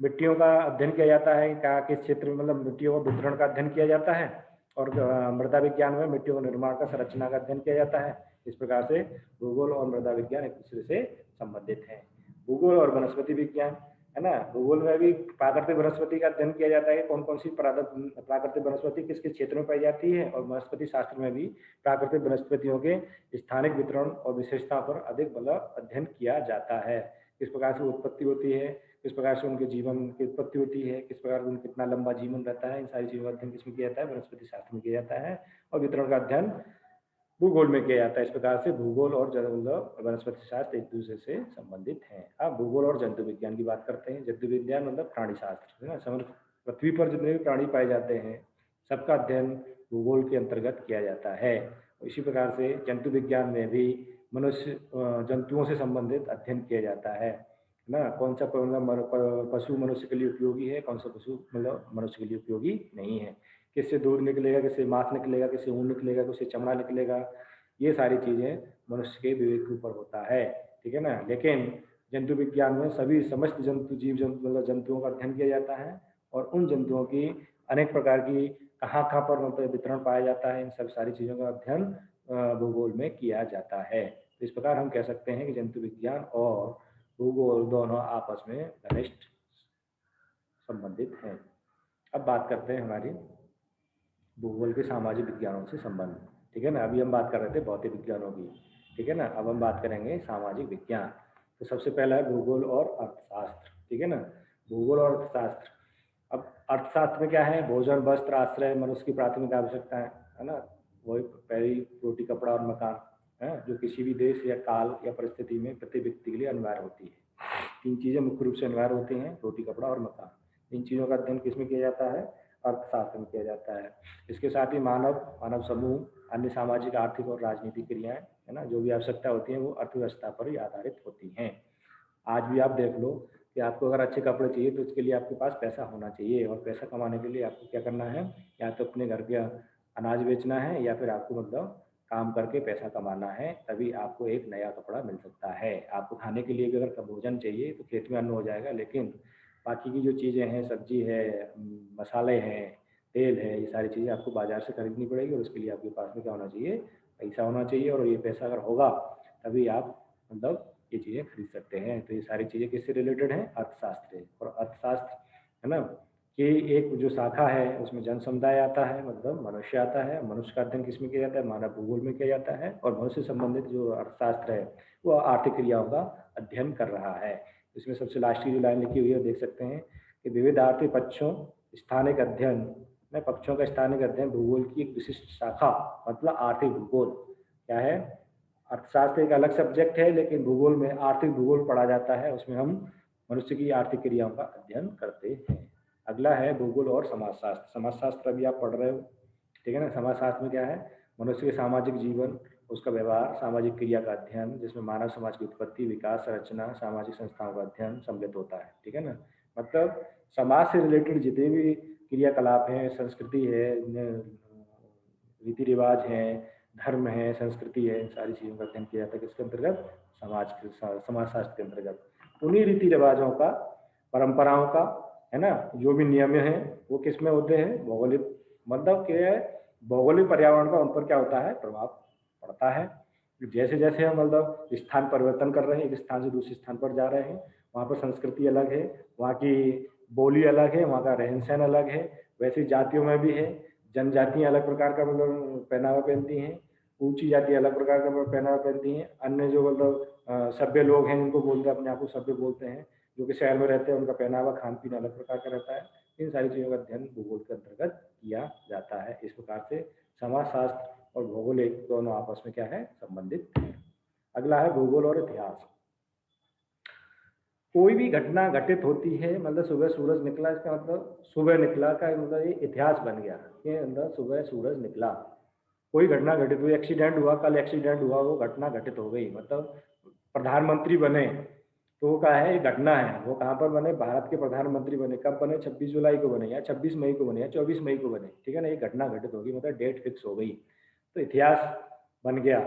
मिट्टियों का अध्ययन किया जाता है, क्या किस क्षेत्र में मतलब मिट्टियों का वितरण का अध्ययन किया जाता है। और मृदा विज्ञान में मिट्टियों के निर्माण का, संरचना का अध्ययन किया जाता है। इस प्रकार से भूगोल और मृदा विज्ञान एक दूसरे से संबंधित हैं। भूगोल और वनस्पति विज्ञान, है ना। भूगोल में भी प्राकृतिक वनस्पति का अध्ययन किया जाता है, कौन कौन सी प्राकृतिक वनस्पति किस किस क्षेत्र में पाई जाती है। और वनस्पति शास्त्र में भी प्राकृतिक वनस्पतियों के स्थानिक वितरण और विशेषता पर अधिक मतलब अध्ययन किया जाता है। किस प्रकार से उत्पत्ति होती है, किस प्रकार से उनके जीवन की उत्पत्ति होती है, किस प्रकार से उनका कितना लंबा जीवन रहता है, इन सारी चीज़ों का अध्ययन किसमें किया जाता है? वनस्पति शास्त्र में किया जाता है। और वितरण का अध्ययन भूगोल में किया जाता है। इस प्रकार से भूगोल और वनस्पति शास्त्र एक दूसरे से संबंधित हैं। अब भूगोल और जंतु विज्ञान की बात करते हैं। जंतु विज्ञान मतलब प्राणी शास्त्र, है ना। पृथ्वी पर जितने भी प्राणी पाए जाते हैं सबका अध्ययन भूगोल के अंतर्गत किया जाता है। इसी प्रकार से जंतु विज्ञान में भी मनुष्य जंतुओं से संबंधित अध्ययन किया जाता है ना। कौन सा पशु मनुष्य के लिए उपयोगी है, कौन सा पशु मतलब मनुष्य के लिए उपयोगी नहीं है, किससे दूध निकलेगा, किससे मांस निकलेगा, किससे ऊन निकलेगा, किससे चमड़ा निकलेगा, ये सारी चीज़ें मनुष्य के विवेक के ऊपर होता है। ठीक है ना। लेकिन जंतु विज्ञान में सभी समस्त जंतु, जीव जंतु मतलब जंतुओं का अध्ययन किया जाता है। और उन जंतुओं की अनेक प्रकार की कहाँ कहाँ पर मतलब वितरण पाया जाता है, इन सब सारी चीज़ों का अध्ययन भूगोल में किया जाता है। तो इस प्रकार हम कह सकते हैं कि जंतु विज्ञान और भूगोल दोनों आपस में घनिष्ठ संबंधित हैं। अब बात करते हैं हमारी भूगोल के सामाजिक विज्ञानों से संबंध। ठीक है ना। अभी हम बात कर रहे थे भौतिक विज्ञानों की। ठीक है ना। अब हम बात करेंगे सामाजिक विज्ञान। तो सबसे पहला है भूगोल और अर्थशास्त्र। ठीक है ना। भूगोल और अर्थशास्त्र। अब अर्थशास्त्र में क्या है, भोजन वस्त्र आश्रय मनुष्य की प्राथमिक आवश्यकता है ना, वही पहली रोटी कपड़ा और मकान है जो किसी भी देश या काल या परिस्थिति में प्रति व्यक्ति के लिए अनिवार्य होती है। तीन चीजें मुख्य रूप से अनिवार्य होती हैं, रोटी कपड़ा और मकान। इन चीजों का अध्ययन किसमें किया जाता है, अर्थशास्त्र में किया जाता है। इसके साथ ही मानव समूह अन्य सामाजिक आर्थिक और राजनीतिक क्रियाएं है ना जो भी आवश्यकता होती है वो अर्थव्यवस्था पर ही आधारित होती हैं। आज भी आप देख लो कि आपको अगर अच्छे कपड़े चाहिए तो उसके लिए आपके पास पैसा होना चाहिए, और पैसा कमाने के लिए आपको क्या करना है, या तो अपने घर का अनाज बेचना है या फिर आपको मतलब काम करके पैसा कमाना है, तभी आपको एक नया कपड़ा मिल सकता है। आपको खाने के लिए भी अगर भोजन चाहिए तो खेत में अन्न हो जाएगा, लेकिन बाकी की जो चीज़ें हैं, सब्जी है, मसाले हैं, तेल है, ये सारी चीज़ें आपको बाजार से खरीदनी पड़ेगी, और उसके लिए आपके पास में क्या होना चाहिए, पैसा होना चाहिए। और ये पैसा अगर होगा तभी आप मतलब ये चीज़ें खरीद सकते हैं। तो ये सारी चीज़ें किससे रिलेटेड हैं, अर्थशास्त्र से। और अर्थशास्त्र है ना कि एक जो शाखा है उसमें जन समुदाय आता है, मतलब मनुष्य आता है। मनुष्य का अध्ययन किसमें किया जाता है, मानव भूगोल में किया जाता है। और मनुष्य से संबंधित जो अर्थशास्त्र है वो आर्थिक क्रियाओं का अध्ययन कर रहा है। इसमें सबसे लास्ट की जो लाइन लिखी हुई है देख सकते हैं कि विविध आर्थिक पक्षों स्थानिक अध्ययन में, पक्षों का स्थानिक अध्ययन भूगोल की एक विशिष्ट शाखा, मतलब आर्थिक भूगोल क्या है। अर्थशास्त्र एक अलग सब्जेक्ट है, लेकिन भूगोल में आर्थिक भूगोल पढ़ा जाता है, उसमें हम मनुष्य की आर्थिक क्रियाओं का अध्ययन करते हैं। अगला है भूगोल और समाजशास्त्र। समाजशास्त्र अभी आप पढ़ रहे हो, ठीक है ना। समाजशास्त्र में क्या है, मनुष्य के सामाजिक जीवन, उसका व्यवहार, सामाजिक क्रिया का अध्ययन, जिसमें मानव समाज की उत्पत्ति, विकास, संरचना, सामाजिक संस्थाओं का अध्ययन सम्मिलित होता है, ठीक है ना। मतलब समाज से रिलेटेड जितने भी क्रियाकलाप हैं, संस्कृति है, रीति रिवाज है, धर्म है, संस्कृति है, इन सारी चीज़ों का अध्ययन किया जाता है किसके अंतर्गत, समाजशास्त्र के अंतर्गत। उन्हीं रीति रिवाजों का, परंपराओं का है ना, जो भी नियम हैं वो किस में होते हैं, भौगोलिक, मतलब क्या है, भौगोलिक पर्यावरण का उन पर क्या होता है, प्रभाव पड़ता है। जैसे जैसे हम मतलब स्थान परिवर्तन कर रहे हैं, एक स्थान से दूसरे स्थान पर जा रहे हैं, वहाँ पर संस्कृति अलग है, वहाँ की बोली अलग है, वहाँ का रहन सहन अलग है। वैसे जातियों में भी है, जनजातियाँ अलग प्रकार का मतलब पहनावा पहनती हैं, ऊंची जाति अलग प्रकार का पहनावा पहनती हैं। अन्य जो मतलब सभ्य लोग हैं जिनको बोलते हैं, अपने आप को सभ्य बोलते हैं, जो कि शहर में रहते हैं, उनका पहनावा खान पीन अलग प्रकार का रहता है। इन सारी चीज़ों का अध्ययन भूगोल के अंतर्गत किया जाता है। इस प्रकार से समाजशास्त्र और भौगोलिक दोनों आपस में क्या है, संबंधित है। अगला है भूगोल और इतिहास। कोई भी घटना घटित होती है, मतलब सुबह सूरज निकला, इसका मतलब सुबह निकला का मतलब ये इतिहास बन गया कि अंदर सुबह सूरज निकला। कोई घटना घटित हुई, एक्सीडेंट हुआ, कल एक्सीडेंट हुआ, वो घटना घटित हो गई। मतलब प्रधानमंत्री बने तो वो क्या है, एक घटना है। वो कहाँ पर बने, भारत के प्रधानमंत्री बने, कब बने, 26 जुलाई को बने, या 26 मई को बने, या 24 मई को बने, ठीक है ना। एक घटना घटित होगी, मतलब डेट फिक्स हो गई, तो इतिहास बन गया,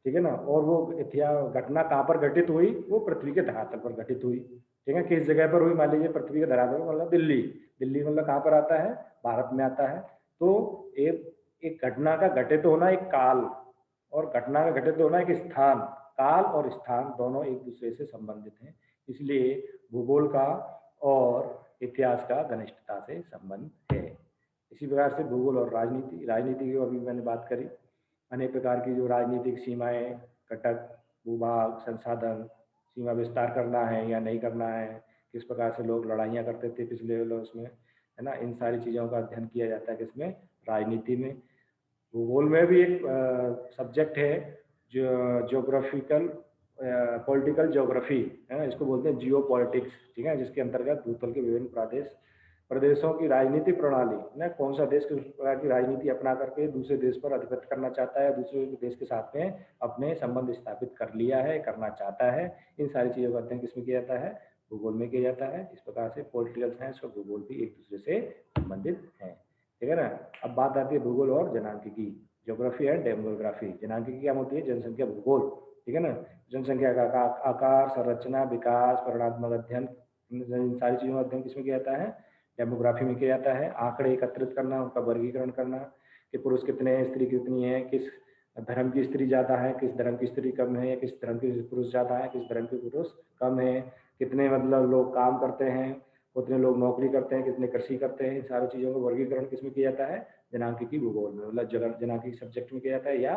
ठीक है ना। और वो इतिहास घटना कहाँ पर घटित हुई, वो पृथ्वी के धरातल पर घटित हुई, ठीक है। किस जगह पर हुई, मान लीजिए पृथ्वी के धरातल पर, मतलब दिल्ली। दिल्ली मतलब कहाँ पर आता है, भारत में आता है। तो एक घटना का घटित होना एक काल, और घटना का घटित होना एक स्थान, काल और स्थान दोनों एक दूसरे से संबंधित हैं। इसलिए भूगोल का और इतिहास का घनिष्ठता से संबंध है। इसी प्रकार से भूगोल और राजनीति, राजनीति की अभी मैंने बात करी। अनेक प्रकार की जो राजनीतिक सीमाएं, कटक, भूभाग, संसाधन, सीमा विस्तार करना है या नहीं करना है, किस प्रकार से लोग लड़ाइयाँ करते थे पिछले उसमें, है ना। इन सारी चीज़ों का अध्ययन किया जाता है किसमें, राजनीति में। भूगोल में भी एक सब्जेक्ट है जो ज्योग्राफिकल, पॉलिटिकल ज्योग्राफी है ना, इसको बोलते हैं जियो पॉलिटिक्स, ठीक है। जिसके अंतर्गत भूतल के विभिन्न प्रदेशों की राजनीतिक प्रणाली ना, कौन सा देश किस प्रकार की राजनीति अपना करके दूसरे देश पर अधिपत्य करना चाहता है, दूसरे देश के साथ में अपने संबंध स्थापित कर लिया है, करना चाहता है। इन सारी चीज़ों का अध्ययन किसमें किया जाता है, भूगोल में किया जाता है। इस प्रकार से पॉलिटिकल साइंस और भूगोल भी एक दूसरे से संबंधित हैं, ठीक है ना। अब बात आती है भूगोल और जनांकिकी, ज्योग्राफी एंड डेमोग्राफी। जनांकिकी क्या होती है, जनसंख्या भूगोल, ठीक है ना। जनसंख्या का आकार, संरचना, विकास, परिणात्मक अध्ययन, इन सारी चीज़ों का अध्ययन किसमें किया जाता है, डेमोग्राफी में किया जाता है। आंकड़े एकत्रित करना, उनका वर्गीकरण करना कि पुरुष कितने हैं, स्त्री कितनी है, किस धर्म की स्त्री ज़्यादा है, किस धर्म की स्त्री कम है, किस धर्म के पुरुष ज़्यादा है, किस धर्म के पुरुष कम है, कितने मतलब लोग काम करते हैं, कितने लोग नौकरी करते हैं, कितने कृषि करते हैं। इन सारी चीज़ों का वर्गीकरण किसमें किया जाता है, जनांकिकी भूगोल में, मतलब जनांकिकी सब्जेक्ट में किया जाता है या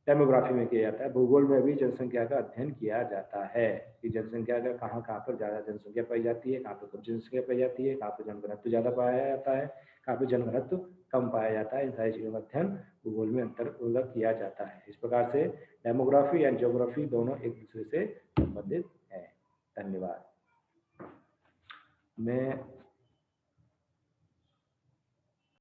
डेमोग्राफी में किया जाता है। भूगोल में भी जनसंख्या का अध्ययन किया जाता है कि जनसंख्या का कहाँ कहाँ पर ज़्यादा जनसंख्या पाई जाती है, कहाँ पर कम जनसंख्या पाई जाती है, कहाँ पर जनघनत्व ज़्यादा पाया जाता है, कहाँ पर जनघनत्व कम पाया जाता है। इन सारी चीज़ों का अध्ययन भूगोल में अंतर्गत किया जाता है। इस प्रकार से डेमोग्राफी एंड ज्योग्राफी दोनों एक दूसरे से संबंधित है। धन्यवाद। मैं